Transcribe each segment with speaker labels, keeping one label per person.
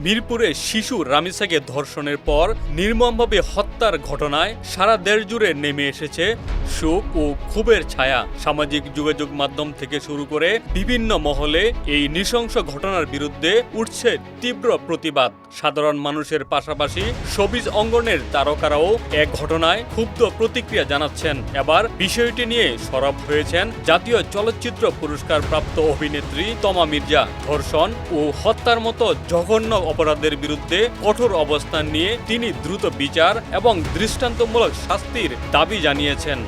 Speaker 1: মিরপুরে শিশু রামিসাকে ধর্ষণের পর নির্মমভাবে হত্যার ঘটনায় সারা দেশ জুড়ে নেমে এসেছে শোক ও ক্ষোভের ছায়া। সামাজিক যোগাযোগ মাধ্যম থেকে শুরু করে বিভিন্ন মহলে এই নৃশংস ঘটনার বিরুদ্ধে উঠছে তীব্র প্রতিবাদ। সাধারণ মানুষের পাশাপাশি শোবিজ অঙ্গনের তারকারাও এক ঘটনায় ক্ষুব্ধ প্রতিক্রিয়া জানাচ্ছেন। এবার বিষয়টি নিয়ে সরব হয়েছেন জাতীয় চলচ্চিত্র পুরস্কার প্রাপ্ত অভিনেত্রী তমা মির্জা। ধর্ষণ ও হত্যার মতো জঘন্য অপরাধের বিরুদ্ধে কঠোর অবস্থান নিয়ে তিনি দ্রুত বিচার এবং দৃষ্টান্তমূলক শাস্তির দাবি জানিয়েছেন।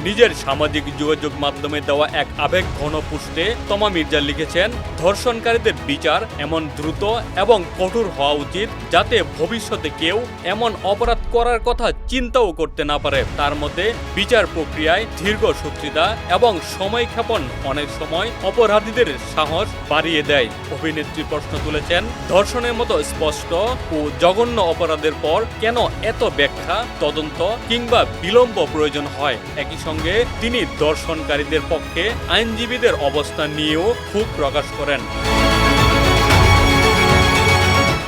Speaker 1: নিজের সামাজিক যোগাযোগ মাধ্যমে দেওয়া এক আবেগঘন পোস্টে তমা মির্জা লিখেছেন, ধর্ষণকারীদের বিচার এমন দ্রুত এবং কঠোর হওয়া উচিত যাতে ভবিষ্যতে কেউ এমন অপরাধ করার কথা চিন্তাও করতে না পারে। তার মতে বিচার প্রক্রিয়ায় দীর্ঘসূত্রিতা এবং সময়ক্ষেপণ অনেক সময় অপরাধীদের সাহস বাড়িয়ে দেয়। অভিনেত্রী প্রশ্ন তুলেছেন, ধর্ষণের মতো স্পষ্ট ও জঘন্য অপরাধের পর কেন এত ব্যাখ্যা, তদন্ত কিংবা বিলম্ব প্রয়োজন হয়? একই সঙ্গে তিনি ধর্ষণকারীদের পক্ষে আইনজীবীদের অবস্থান নিয়েও ক্ষোভ প্রকাশ করেন।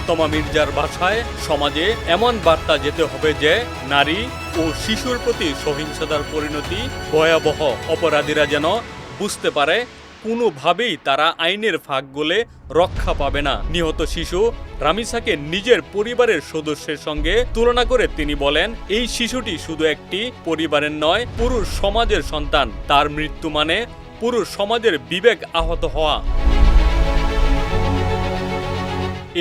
Speaker 1: তমা মির্জার ভাষায়, সমাজে এমন বার্তা যেতে হবে যে নারী ও শিশুর প্রতি সহিংসতার পরিণতি ভয়াবহ। অপরাধীরা যেন বুঝতে পারে কোনোভাবেই তারা আইনের ফাঁক গলে রক্ষা পাবে না। নিহত শিশু রামিসাকে নিজের পরিবারের সদস্যের সঙ্গে তুলনা করে তিনি বলেন, এই শিশুটি শুধু একটি পরিবারের নয়, পুরো সমাজের সন্তান। তার মৃত্যু মানে পুরো সমাজের বিবেক আহত হওয়া।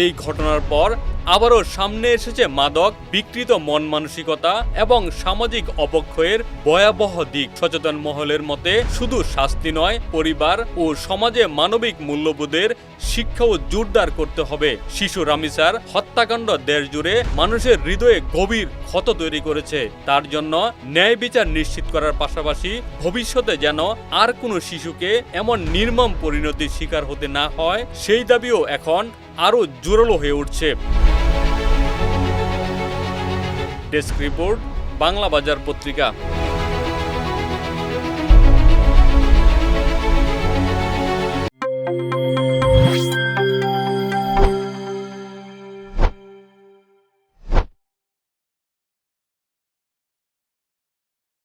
Speaker 1: এই ঘটনার পর আবারও সামনে এসেছে মাদক, বিকৃত মন মানসিকতা এবং সামাজিক অবক্ষয়ের ভয়াবহ দিক। সচেতন মহলের মতে শুধু শাস্তি নয়, পরিবার ও সমাজে মানবিক মূল্যবোধের শিক্ষাও জোরদার করতে হবে। শিশু রামিসার হত্যাকাণ্ড দেশ জুড়ে মানুষের হৃদয়ে গভীর ক্ষত তৈরি করেছে। তার জন্য ন্যায় বিচার নিশ্চিত করার পাশাপাশি ভবিষ্যতে যেন আর কোনো শিশুকে এমন নির্মম পরিণতির শিকার হতে না হয়, সেই দাবিও এখন আরও জোরালো হয়ে উঠছে। ডেস্ক রিপোর্ট, বাংলা বাজার পত্রিকা।